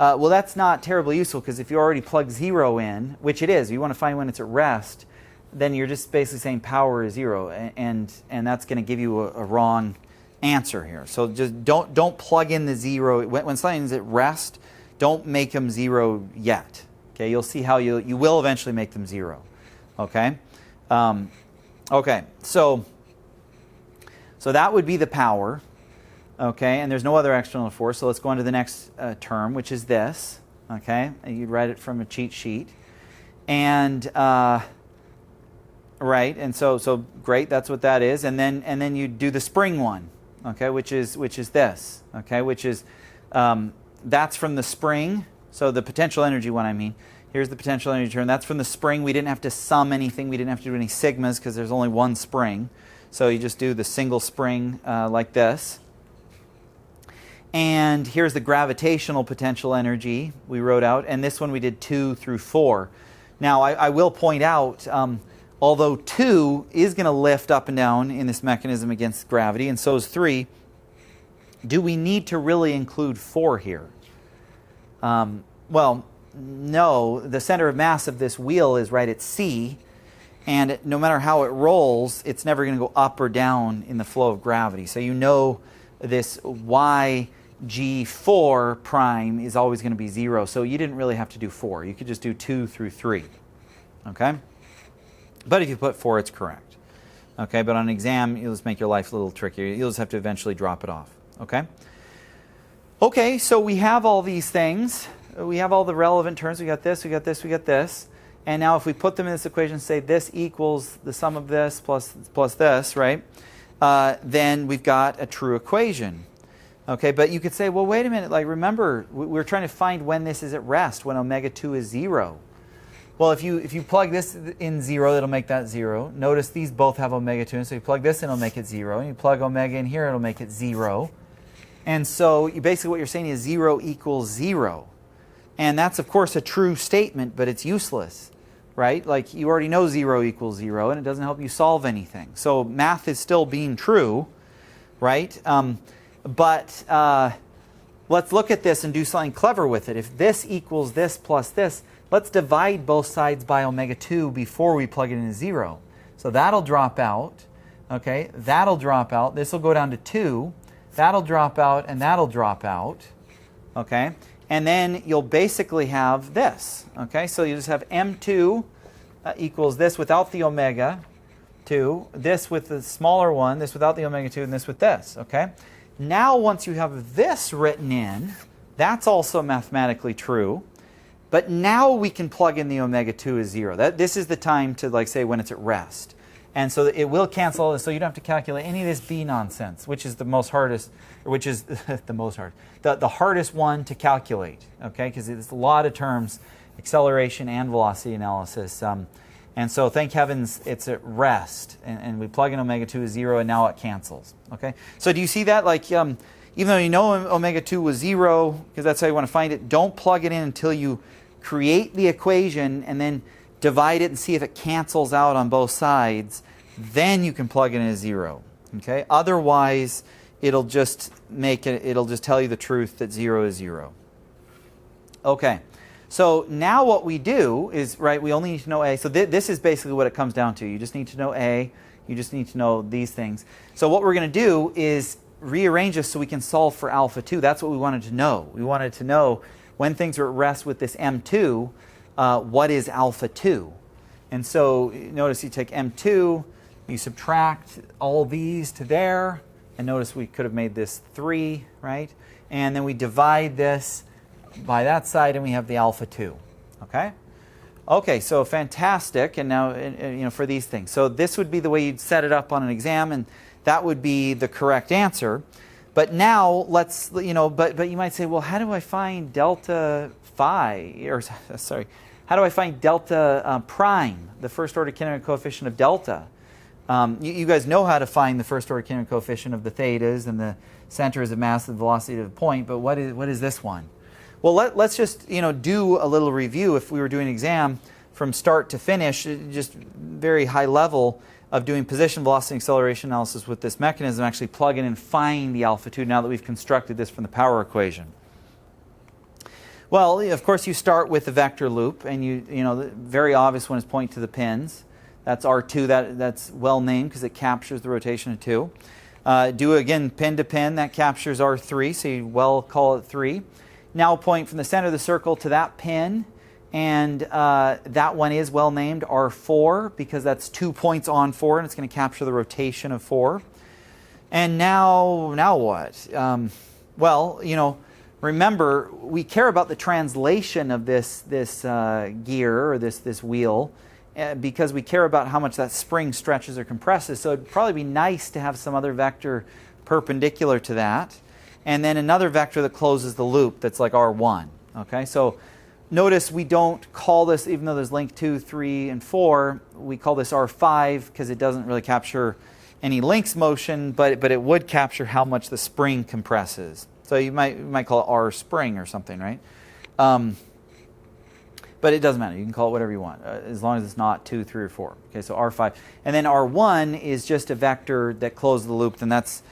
Well, that's not terribly useful, because if you already plug 0 in, which it is, you want to find when it's at rest, then you're just basically saying power is 0, and that's going to give you a wrong answer here. So just don't plug in the 0 when something's at rest. Don't make them 0 yet. Okay, you'll see how you will eventually make them 0. Okay, okay. So that would be the power. Okay, and there's no other external force. So let's go on to the next term, which is this. Okay, you'd write it from a cheat sheet, and right, and so great. That's what that is, and then you do the spring one. Okay, which is this. Okay, which is that's from the spring. So the potential energy one, I mean. Here's the potential energy term. That's from the spring. We didn't have to sum anything. We didn't have to do any sigmas, because there's only one spring. So you just do the single spring like this. And here's the gravitational potential energy we wrote out. And this one we did 2 through 4. Now, I will point out, although 2 is going to lift up and down in this mechanism against gravity, and so is 3, do we need to really include 4 here? Well, no. The center of mass of this wheel is right at C, and no matter how it rolls, it's never going to go up or down in the flow of gravity. So you know this YG4 prime is always going to be 0, so you didn't really have to do 4. You could just do 2 through 3. Okay? But if you put 4, it's correct. Okay, but on an exam, you'll just make your life a little trickier. You'll just have to eventually drop it off. Okay? Okay, so we have all these things. We have all the relevant terms. We got this, we got this, we got this. And now if we put them in this equation, say this equals the sum of this plus this, right? Then we've got a true equation. Okay, but you could say, well, wait a minute. Like, remember, we're trying to find when this is at rest, when omega 2 is 0. Well, if you plug this in 0, it'll make that 0. Notice these both have omega 2, and so you plug this in, it'll make it 0. And you plug omega in here, it'll make it 0. And so basically what you're saying is 0 equals 0. And that's, of course, a true statement, but it's useless, right? Like, you already know 0 equals 0, and it doesn't help you solve anything. So math is still being true, right? But let's look at this and do something clever with it. If this equals this plus this, let's divide both sides by omega 2 before we plug it into 0. So that'll drop out. Okay, that'll drop out. This will go down to 2. That'll drop out, and that'll drop out. Okay, and then you'll basically have this. Okay, so you just have M2 equals this without the omega 2, this with the smaller one, this without the omega 2, and this with this. Okay, now once you have this written in, that's also mathematically true. But now we can plug in the omega 2 as 0. This is the time to, like, say when it's at rest. And so it will cancel all this, so you don't have to calculate any of this B nonsense, which is the most hardest, which is the most hard, the hardest one to calculate, okay? Because it's a lot of terms, acceleration and velocity analysis. And so thank heavens it's at rest, and we plug in omega 2 as 0, and now it cancels, okay? So do you see that? Like, even though you know omega 2 was 0, because that's how you want to find it, don't plug it in until you create the equation and then divide it and see if it cancels out on both sides. Then you can plug it in as 0. Okay? Otherwise, it'll just tell you the truth that 0 is 0. Okay. So now what we do is, right, we only need to know A. So this is basically what it comes down to. You just need to know A. You just need to know these things. So what we're going to do is rearrange this so we can solve for alpha 2. That's what we wanted to know. We wanted to know when things are at rest with this M2, what is alpha 2? And so notice you take M2, you subtract all these to there, and notice we could have made this 3, right? And then we divide this by that side, and we have the alpha 2. Okay? Okay, so fantastic. And now, for these things. So this would be the way you'd set it up on an exam, and that would be the correct answer. But now let's, but you might say, well, how do I find delta phi, or sorry, how do I find delta prime, the first order kinetic coefficient of delta? You guys know how to find the first order kinetic coefficient of the thetas, and the center is of mass and velocity to the point, but what is this one? Well, let's just do a little review. If we were doing an exam from start to finish, just very high level of doing position, velocity, and acceleration analysis with this mechanism, actually plug in and find the alpha 2 now that we've constructed this from the power equation. Well, of course, you start with the vector loop, and you know, the very obvious one is point to the pins. That's R2. That's well named because it captures the rotation of 2. Do again pin to pin. That captures R3, so you well call it 3. Now point from the center of the circle to that pin, and that one is well named R4 because that's 2 points on 4, and it's going to capture the rotation of 4. And now what? Well, you know, remember we care about the translation of this gear or this wheel because we care about how much that spring stretches or compresses. So it'd probably be nice to have some other vector perpendicular to that, and then another vector that closes the loop that's like R1. Okay, so notice we don't call this, even though there's link 2, 3, and 4, we call this R5 because it doesn't really capture any links motion, but it would capture how much the spring compresses. So you might call it R spring or something, right? But it doesn't matter. You can call it whatever you want, as long as it's not 2, 3, or 4. Okay, so R5. And then R1 is just a vector that closes the loop, and that's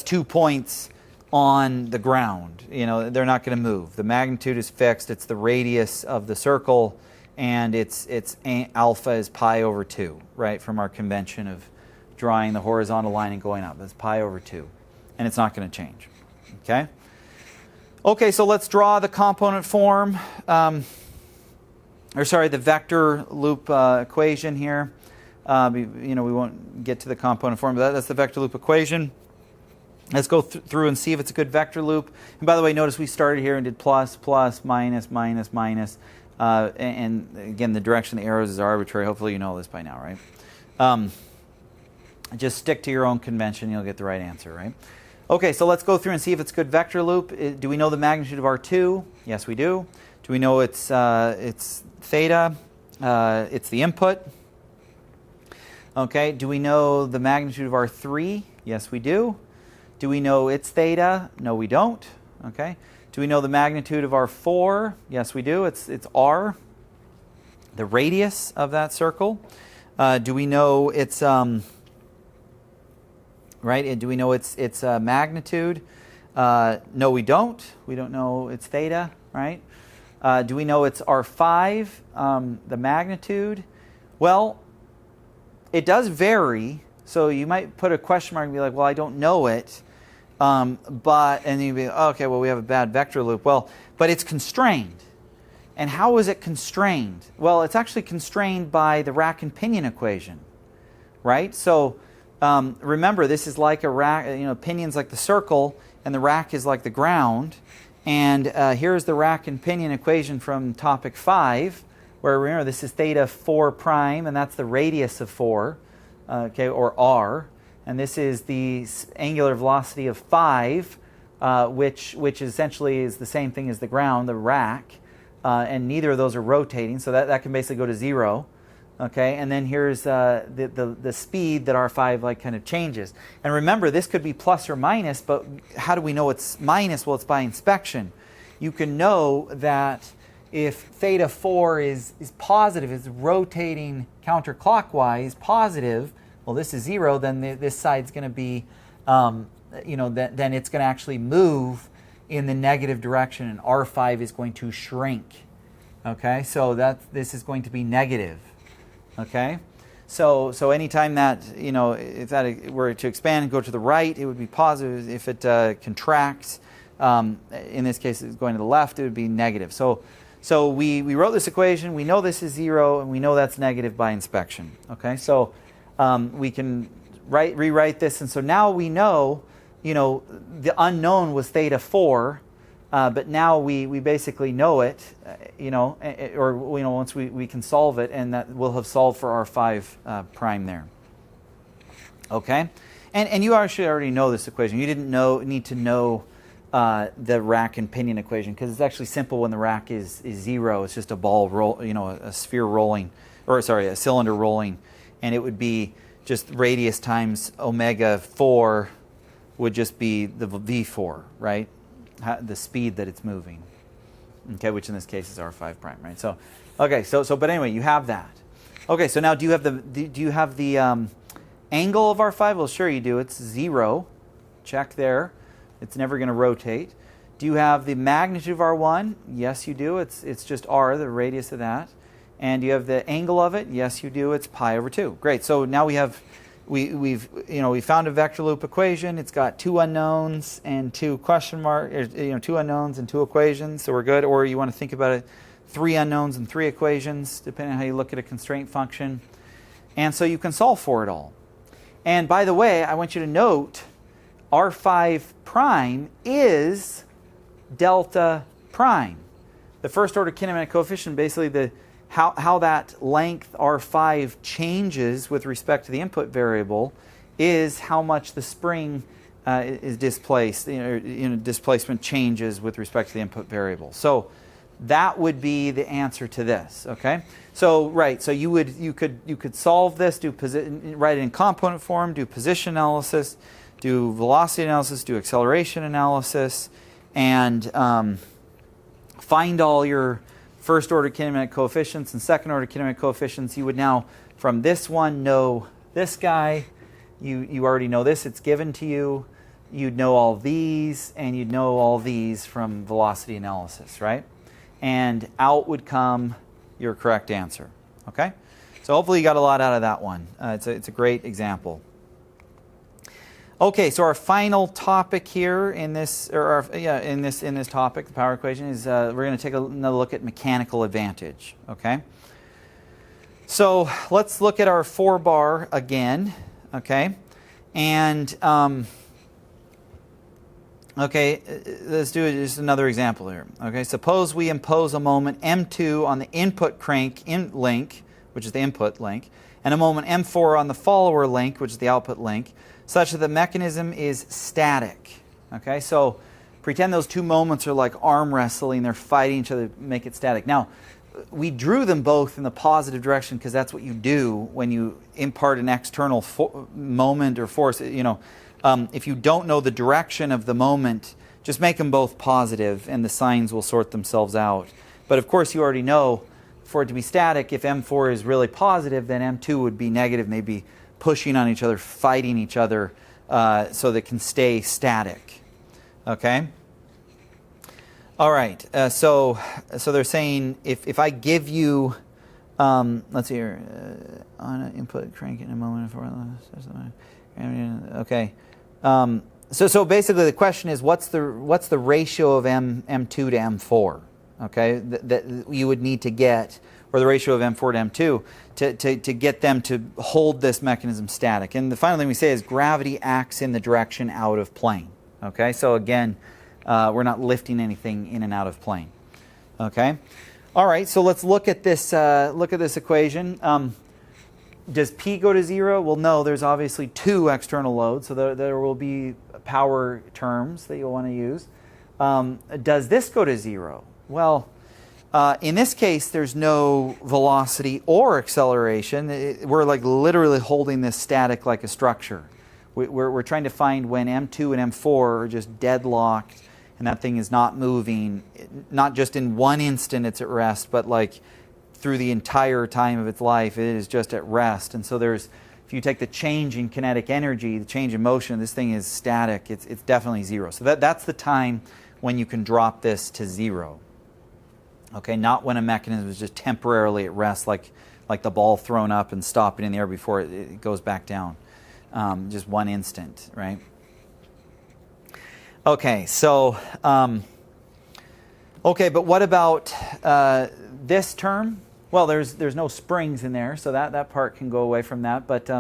2 points on the ground. You know, they're not going to move. The magnitude is fixed. It's the radius of the circle, and it's alpha is pi over 2, right, from our convention of drawing the horizontal line and going up. That's pi over 2, and it's not going to change. Okay? Okay, so let's draw the component form, the vector loop equation here. You know, we won't get to the component form, but that's the vector loop equation. Let's go through and see if it's a good vector loop. And by the way, notice we started here and did plus, plus, minus, minus, minus. And again, the direction of the arrows is arbitrary. Hopefully you know this by now, right? Just stick to your own convention. You'll get the right answer, right? Okay, so let's go through and see if it's a good vector loop. Do we know the magnitude of R2? Yes, we do. Do we know it's theta? It's the input. Okay, do we know the magnitude of R3? Yes, we do. Do we know its theta? No, we don't. Okay. Do we know the magnitude of R4? Yes, we do. It's R, the radius of that circle. Do we know its right? Do we know its magnitude? No, we don't. We don't know its theta, right? Do we know its R5, the magnitude? Well, it does vary. So you might put a question mark and be like, well, I don't know it. And you'd be, okay, well, we have a bad vector loop. Well, but it's constrained. And how is it constrained? Well, it's actually constrained by the rack and pinion equation, right? So remember, this is like a rack, you know, pinion's like the circle, and the rack is like the ground. And here's the rack and pinion equation from topic 5, where remember, this is theta 4 prime, and that's the radius of 4, okay, or r. And this is the angular velocity of 5, which essentially is the same thing as the ground, the rack. And neither of those are rotating, so that can basically go to 0. Okay, and then here's the speed that R5 like kind of changes. And remember, this could be plus or minus, but how do we know it's minus? Well, it's by inspection. You can know that if theta 4 is positive, is rotating counterclockwise positive, well, this is 0, then this side's going to be, you know, then it's going to actually move in the negative direction, and R5 is going to shrink. Okay, so this is going to be negative. Okay, so anytime that, you know, if that were to expand and go to the right, it would be positive. If it contracts, in this case, it's going to the left, it would be negative. So we wrote this equation. We know this is 0, and we know that's negative by inspection. Okay, so we can rewrite this, and so now we know, you know, the unknown was theta 4, but now we basically know it, you know, or you know, once we can solve it, and that we'll have solved for R5 prime there. Okay, and you actually already know this equation. You didn't need to know the rack and pinion equation, because it's actually simple when the rack is 0. It's just a ball roll, you know, a sphere rolling, or sorry, a cylinder rolling, and it would be just radius times omega 4 would just be the v4, right? The speed that it's moving. Okay, which in this case is R5 prime, right? So, okay, but anyway, you have that. Okay, so now do you have the angle of R5? Well, sure you do. It's 0. Check there. It's never going to rotate. Do you have the magnitude of R1? Yes, you do. It's just R, the radius of that. And do you have the angle of it? Yes, you do. It's pi over 2. Great. So now we found a vector loop equation. It's got 2 unknowns and 2 question mark, 2 unknowns and 2 equations. So we're good. Or you want to think about it, 3 unknowns and 3 equations, depending on how you look at a constraint function. And so you can solve for it all. And by the way, I want you to note R5 prime is delta prime. The first order kinematic coefficient, basically how that length R5 changes with respect to the input variable is how much the spring is displaced. Displacement changes with respect to the input variable. So that would be the answer to this. Okay. So right. So you could solve this. Write it in component form. Do position analysis. Do velocity analysis. Do acceleration analysis. And find all your first order kinematic coefficients and second order kinematic coefficients. You would now, from this one, know this guy. You already know this. It's given to you. You'd know all these, and you'd know all these from velocity analysis, right? And out would come your correct answer. Okay? So hopefully you got a lot out of that one. It's a great example. Okay, so our final topic here in this, in this topic, the power equation, is we're going to take another look at mechanical advantage. Okay, so let's look at our 4-bar again. Okay, and okay, let's do just another example here. Okay, suppose we impose a moment m2 on the input crank link, which is the input link, and a moment m4 on the follower link, which is the output link, such that the mechanism is static. Okay, so pretend those two moments are like arm wrestling. They're fighting each other to make it static. Now, we drew them both in the positive direction because that's what you do when you impart an external moment or force. If you don't know the direction of the moment, just make them both positive and the signs will sort themselves out. But of course, you already know for it to be static, if M4 is really positive, then M2 would be negative, maybe pushing on each other, fighting each other, so they can stay static. Okay? All right. So they're saying if I give you, let's see here, on an input crank in a moment for okay. So basically the question is what's the ratio of M2 to M4? Okay, that you would need to get, or the ratio of M4 to M2 to get them to hold this mechanism static. And the final thing we say is gravity acts in the direction out of plane. Okay, so again, we're not lifting anything in and out of plane. Okay, all right. So let's look at this. Look at this equation. Does P go to 0? Well, no. There's obviously 2 external loads, so there will be power terms that you'll want to use. Does this go to 0? Well, in this case, there's no velocity or acceleration. We're like literally holding this static like a structure. We're trying to find when M2 and M4 are just deadlocked and that thing is not moving, not just in one instant it's at rest, but like through the entire time of its life, it is just at rest. And so if you take the change in kinetic energy, the change in motion, this thing is static. It's definitely 0. So that's the time when you can drop this to 0. Okay, not when a mechanism is just temporarily at rest, like the ball thrown up and stopping in the air before it goes back down. Just one instant, right? Okay, so okay, but what about this term? Well, there's no springs in there, so that part can go away from that. But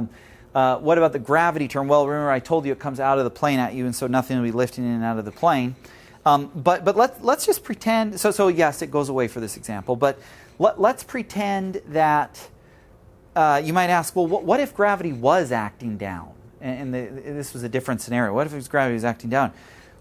what about the gravity term? Well, remember I told you it comes out of the plane at you, and so nothing will be lifting in and out of the plane. But let's just pretend. So yes, it goes away for this example. But let's pretend that you might ask, well, what if gravity was acting down? And this was a different scenario. What if gravity was acting down?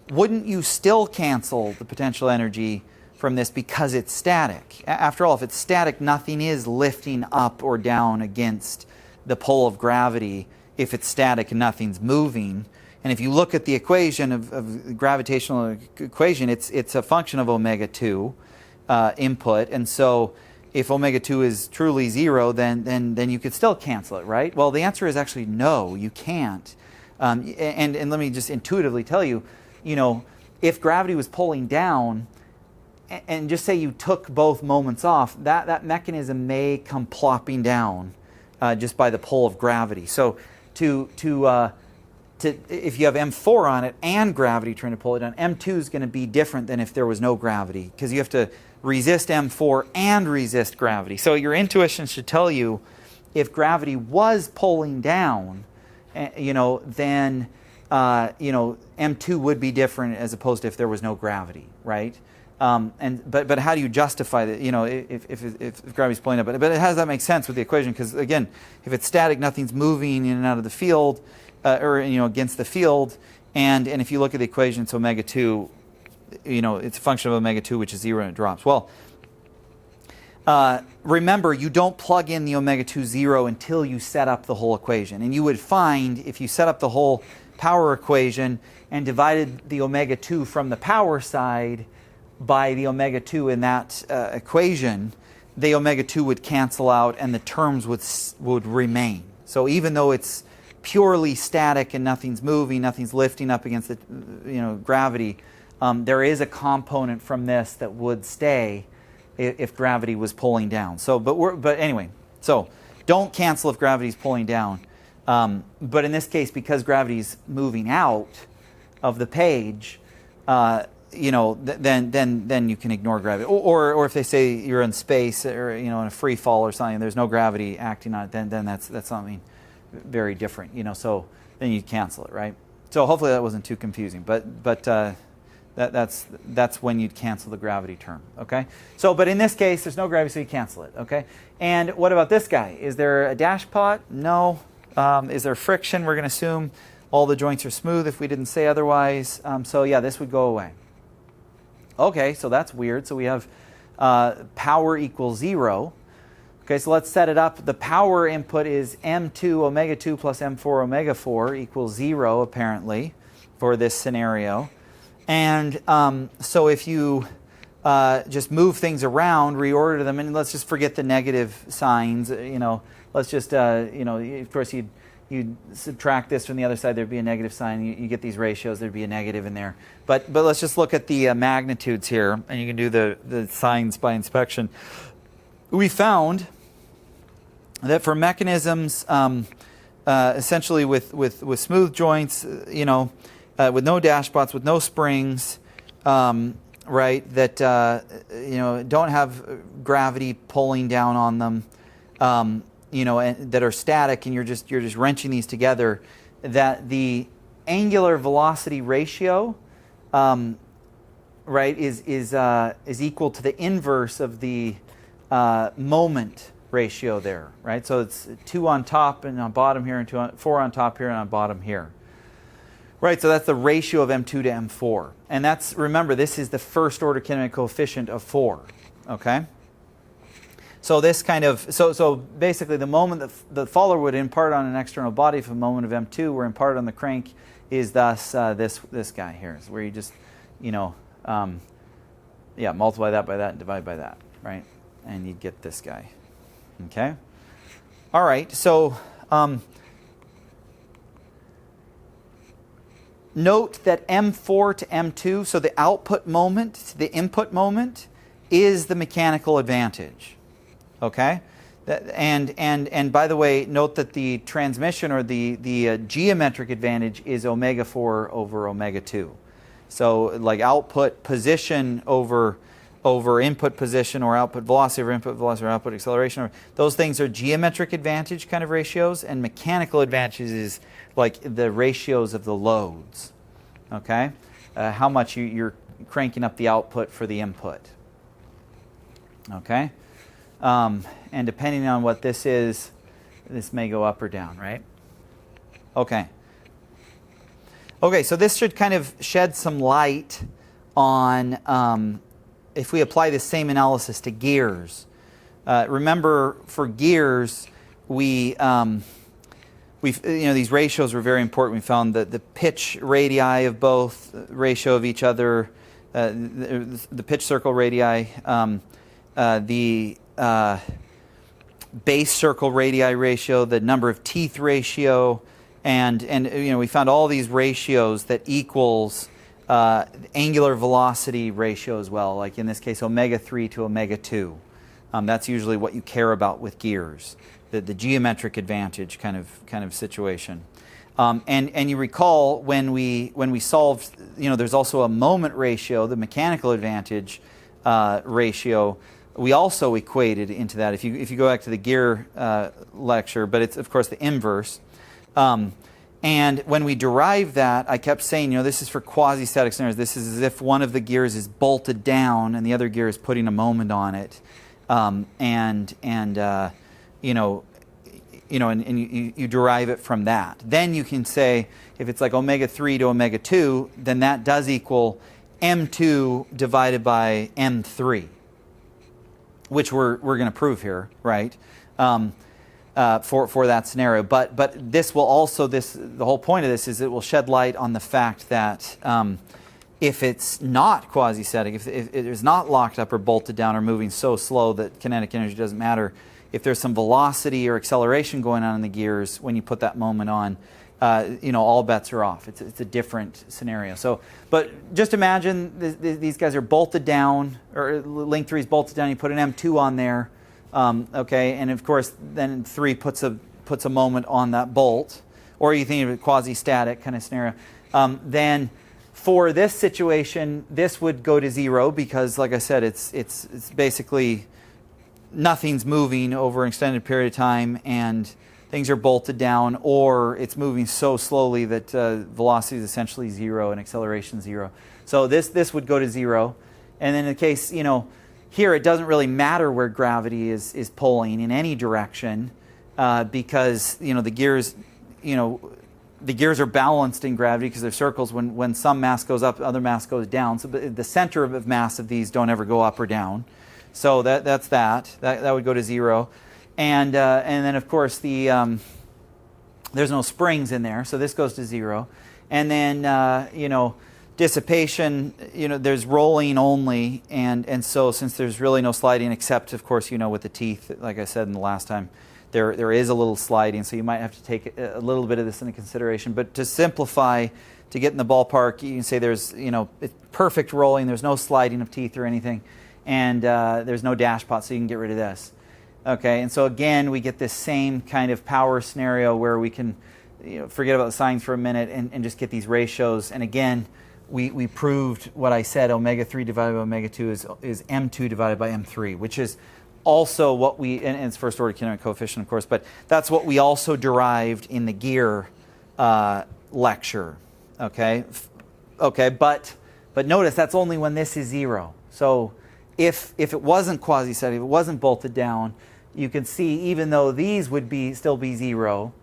Wouldn't you still cancel the potential energy from this because it's static? After all, if it's static, nothing is lifting up or down against the pull of gravity. If it's static and nothing's moving. And if you look at the equation of the gravitational equation, it's a function of omega 2 input. And so if omega 2 is truly 0, then you could still cancel it, right? Well, the answer is actually no, you can't. And let me just intuitively tell you, if gravity was pulling down, and just say you took both moments off, that mechanism may come plopping down just by the pull of gravity. So if you have M4 on it and gravity trying to pull it down, M2 is going to be different than if there was no gravity, because you have to resist M4 and resist gravity. So your intuition should tell you if gravity was pulling down, then M2 would be different as opposed to if there was no gravity, right? But how do you justify that? If gravity's pulling up, but how does that make sense with the equation? Because again, if it's static, nothing's moving in and out of the field, or against the field, and if you look at the equation, it's omega 2. It's a function of omega 2, which is 0, and it drops. Well, remember, you don't plug in the omega 2 0 until you set up the whole equation, and you would find if you set up the whole power equation and divided the omega 2 from the power side by the omega 2 in that equation, the omega 2 would cancel out and the terms would remain. So even though it's purely static and nothing's moving, nothing's lifting up against the gravity, there is a component from this that would stay if gravity was pulling down. So, but anyway, so don't cancel if gravity's pulling down. But in this case, because gravity's moving out of the page, then you can ignore gravity. Or if they say you're in space or in a free fall or something, there's no gravity acting on it, then that's something very different. So then you cancel it, right? So hopefully that wasn't too confusing. But that's when you'd cancel the gravity term. Okay. So but in this case, there's no gravity, so you cancel it. Okay. And what about this guy? Is there a dashpot? No. Is there friction? We're going to assume all the joints are smooth if we didn't say otherwise. So yeah, this would go away. Okay, so that's weird. So we have power equals 0. Okay, so let's set it up. The power input is M2 omega 2 plus M4 omega 4 equals 0, apparently, for this scenario. And so if you just move things around, reorder them, and let's just forget the negative signs. Let's just, of course, you'd subtract this from the other side, there'd be a negative sign. You get these ratios, there'd be a negative in there. But let's just look at the magnitudes here, and you can do the signs by inspection. We found that for mechanisms, essentially with smooth joints, with no dashpots, with no springs, right, that don't have gravity pulling down on them, and that are static, and you're just wrenching these together, that the angular velocity ratio, right, is equal to the inverse of the moment ratio there, right? So it's 2 on top and on bottom here, and 4 on top here and on bottom here. Right, so that's the ratio of M2 to M4. And that's, remember, this is the first order kinematic coefficient of 4, okay? So this kind of, so basically the moment that the faller would impart on an external body, if a moment of M2 were imparted on the crank, is thus this guy here, is where you just, multiply that by that and divide by that, right? And you get this guy, okay? All right, so note that M4 to M2, so the output moment to the input moment, is the mechanical advantage. Okay, and by the way, note that the transmission or the geometric advantage is omega 4 over omega 2. So like output position over input position, or output velocity over input velocity, or output acceleration, those things are geometric advantage kind of ratios, and mechanical advantages is like the ratios of the loads. Okay, how much you're cranking up the output for the input. Okay. And depending on what this is, this may go up or down, right? Okay. Okay, so this should kind of shed some light on if we apply the same analysis to gears. Remember, for gears, these ratios were very important. We found that the pitch radii of both, ratio of each other, the pitch circle radii, the base circle radii ratio, the number of teeth ratio, and we found all these ratios that equals angular velocity ratio as well, like in this case omega 3 to omega 2. That's usually what you care about with gears, the geometric advantage kind of situation. And you recall when we solved, there's also a moment ratio, the mechanical advantage ratio. We also equated into that. If you go back to the gear lecture, but it's of course the inverse. And when we derived that, I kept saying, this is for quasi-static scenarios. This is as if one of the gears is bolted down and the other gear is putting a moment on it, and you derive it from that. Then you can say, if it's like omega 3 to omega 2, then that does equal m2 divided by m3, which we're going to prove here, right? For that scenario. But this will also, the whole point of this is it will shed light on the fact that if it's not quasi-static, if it is not locked up or bolted down or moving so slow that kinetic energy doesn't matter, if there's some velocity or acceleration going on in the gears when you put that moment on, all bets are off. It's a different scenario. So, but just imagine these guys are bolted down, or link 3 is bolted down. You put an M2 on there, okay, and of course then 3 puts a moment on that bolt, or you think of a quasi-static kind of scenario. Then for this situation, this would go to 0 because, like I said, it's basically nothing's moving over an extended period of time and things are bolted down, or it's moving so slowly that velocity is essentially 0 and acceleration 0. So this would go to 0. And then in the case, here it doesn't really matter where gravity is pulling in any direction, because the gears are balanced in gravity because they're circles. When some mass goes up, other mass goes down. So the center of mass of these don't ever go up or down. So that's that would go to 0, and then of course there's no springs in there, so this goes to 0, and then dissipation, there's rolling only, and so since there's really no sliding except of course with the teeth, like I said in the last time, there is a little sliding, so you might have to take a little bit of this into consideration. But to simplify, to get in the ballpark, you can say there's it's perfect rolling, there's no sliding of teeth or anything. And there's no dashpot, so you can get rid of this. Okay, and so again, we get this same kind of power scenario where we can forget about the signs for a minute and just get these ratios. And again, we proved what I said, omega 3 divided by omega 2 is m2 divided by m3, which is also what we, and it's first order kinetic coefficient, of course, but that's what we also derived in the gear lecture. Okay, but notice that's only when this is 0. So if it wasn't quasi-static, if it wasn't bolted down, you can see even though these would still be 0,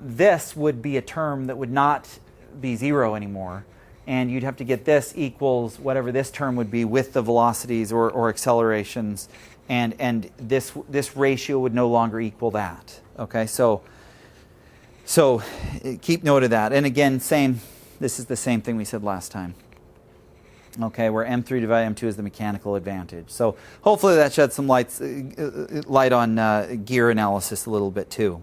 this would be a term that would not be 0 anymore, and you'd have to get this equals whatever this term would be with the velocities or accelerations, and this ratio would no longer equal that. Okay, so keep note of that. And again, this is the same thing we said last time. Okay, where m3 divided by m2 is the mechanical advantage. So hopefully that sheds some light on gear analysis a little bit too.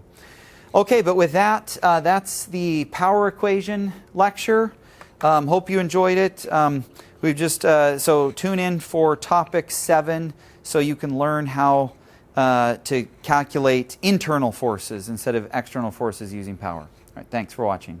Okay, but with that, that's the power equation lecture. Hope you enjoyed it. We've just so tune in for topic 7 so you can learn how to calculate internal forces instead of external forces using power. All right, thanks for watching.